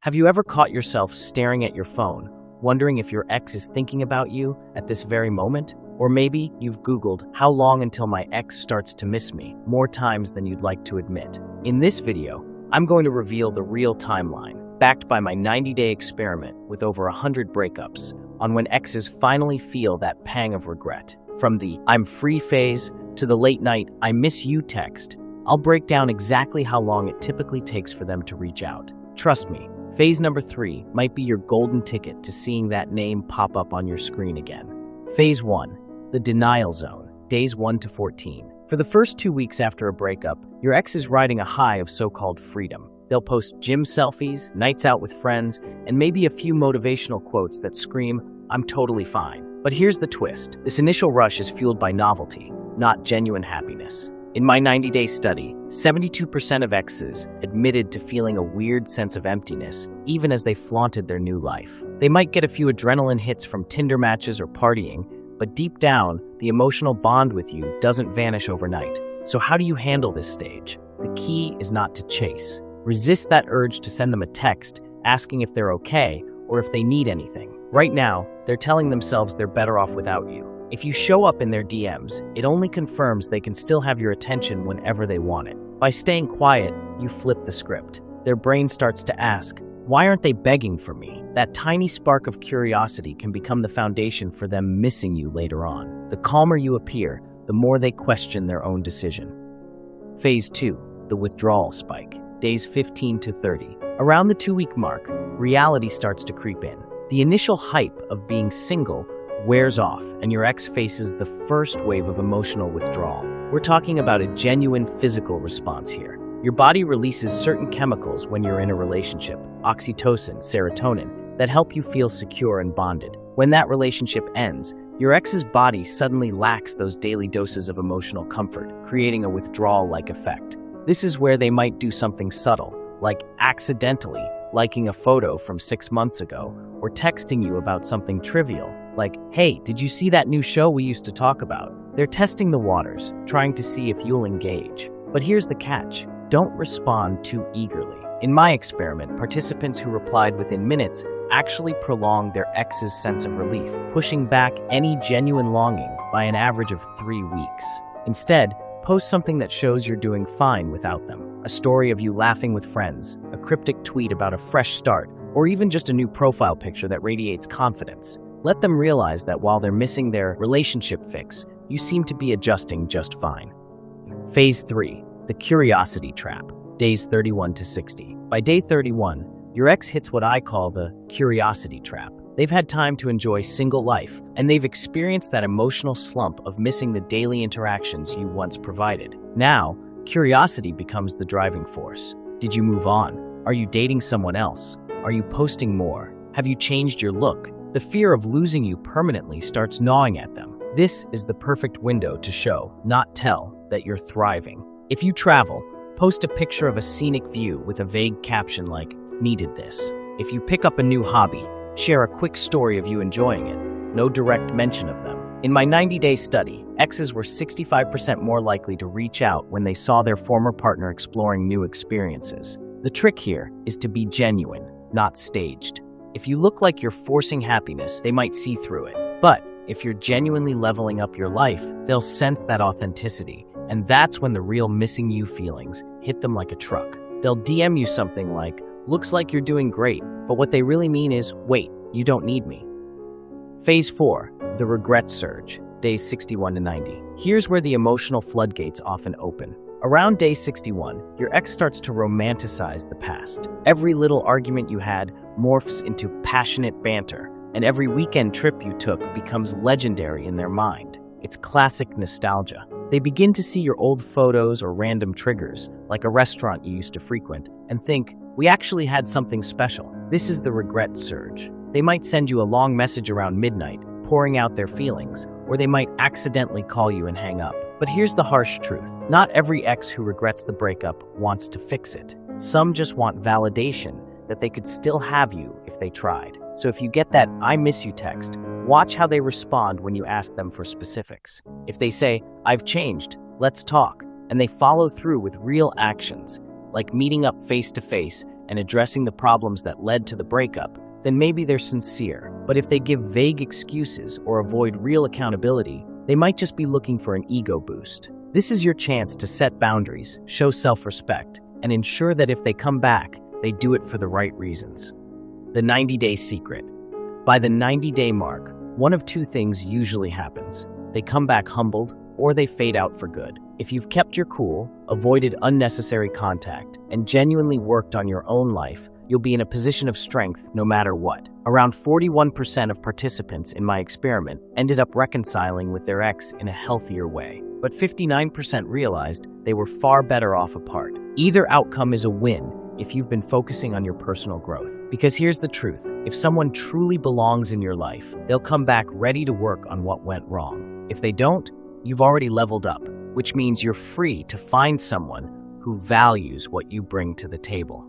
Have you ever caught yourself staring at your phone, wondering if your ex is thinking about you at this very moment? Or maybe you've Googled, "How long until my ex starts to miss me?" more times than you'd like to admit. In this video, I'm going to reveal the real timeline, backed by my 90-day experiment with over 100 breakups, on when exes finally feel that pang of regret. From the "I'm free" phase to the late-night "I miss you" text, I'll break down exactly how long it typically takes for them to reach out. Trust me, phase number 3 might be your golden ticket to seeing that name pop up on your screen again. Phase 1, the denial zone, days 1 to 14. For the first 2 weeks after a breakup, your ex is riding a high of so-called freedom. They'll post gym selfies, nights out with friends, and maybe a few motivational quotes that scream, "I'm totally fine." But here's the twist. This initial rush is fueled by novelty, not genuine happiness. In my 90-day study, 72% of exes admitted to feeling a weird sense of emptiness, even as they flaunted their new life. They might get a few adrenaline hits from Tinder matches or partying, but deep down, the emotional bond with you doesn't vanish overnight. So how do you handle this stage? The key is not to chase. Resist that urge to send them a text asking if they're okay or if they need anything. Right now, they're telling themselves they're better off without you. If you show up in their DMs, it only confirms they can still have your attention whenever they want it. By staying quiet, you flip the script. Their brain starts to ask, "Why aren't they begging for me?" That tiny spark of curiosity can become the foundation for them missing you later on. The calmer you appear, the more they question their own decision. Phase 2, the withdrawal spike, days 15 to 30. Around the 2-week mark, reality starts to creep in. The initial hype of being single wears off, and your ex faces the first wave of emotional withdrawal. We're talking about a genuine physical response here. Your body releases certain chemicals when you're in a relationship, oxytocin, serotonin, that help you feel secure and bonded. When that relationship ends, your ex's body suddenly lacks those daily doses of emotional comfort, creating a withdrawal-like effect. This is where they might do something subtle, like accidentally liking a photo from 6 months ago, or texting you about something trivial, like, "Hey, did you see that new show we used to talk about?" They're testing the waters, trying to see if you'll engage. But here's the catch. Don't respond too eagerly. In my experiment, participants who replied within minutes actually prolonged their ex's sense of relief, pushing back any genuine longing by an average of 3 weeks. Instead, post something that shows you're doing fine without them. A story of you laughing with friends, a cryptic tweet about a fresh start, or even just a new profile picture that radiates confidence. Let them realize that while they're missing their relationship fix, you seem to be adjusting just fine. Phase 3, the curiosity trap, days 31 to 60. By day 31, your ex hits what I call the curiosity trap. They've had time to enjoy single life, and they've experienced that emotional slump of missing the daily interactions you once provided. Now, curiosity becomes the driving force. Did you move on? Are you dating someone else? Are you posting more? Have you changed your look? The fear of losing you permanently starts gnawing at them. This is the perfect window to show, not tell, that you're thriving. If you travel, post a picture of a scenic view with a vague caption like, "Needed this." If you pick up a new hobby, share a quick story of you enjoying it. No direct mention of them. In my 90-day study, exes were 65% more likely to reach out when they saw their former partner exploring new experiences. The trick here is to be genuine, not staged. If you look like you're forcing happiness, they might see through it. But if you're genuinely leveling up your life, they'll sense that authenticity. And that's when the real missing you feelings hit them like a truck. They'll DM you something like, "Looks like you're doing great," but what they really mean is, "Wait, you don't need me." Phase 4, the regret surge, days 61 to 90. Here's where the emotional floodgates often open. Around day 61, your ex starts to romanticize the past. Every little argument you had morphs into passionate banter, and every weekend trip you took becomes legendary in their mind. It's classic nostalgia. They begin to see your old photos or random triggers, like a restaurant you used to frequent, and think, "We actually had something special." This is the regret surge. They might send you a long message around midnight, pouring out their feelings, or they might accidentally call you and hang up. But here's the harsh truth. Not every ex who regrets the breakup wants to fix it. Some just want validation that they could still have you if they tried. So if you get that "I miss you" text, watch how they respond when you ask them for specifics. If they say, "I've changed, let's talk," and they follow through with real actions, like meeting up face to face and addressing the problems that led to the breakup, then maybe they're sincere. But if they give vague excuses or avoid real accountability, they might just be looking for an ego boost. This is your chance to set boundaries, show self-respect, and ensure that if they come back, they do it for the right reasons. The 90-day secret. By the 90-day mark, one of two things usually happens. They come back humbled, or they fade out for good. If you've kept your cool, avoided unnecessary contact, and genuinely worked on your own life, you'll be in a position of strength no matter what. Around 41% of participants in my experiment ended up reconciling with their ex in a healthier way, but 59% realized they were far better off apart. Either outcome is a win if you've been focusing on your personal growth. Because here's the truth, if someone truly belongs in your life, they'll come back ready to work on what went wrong. If they don't, you've already leveled up, which means you're free to find someone who values what you bring to the table.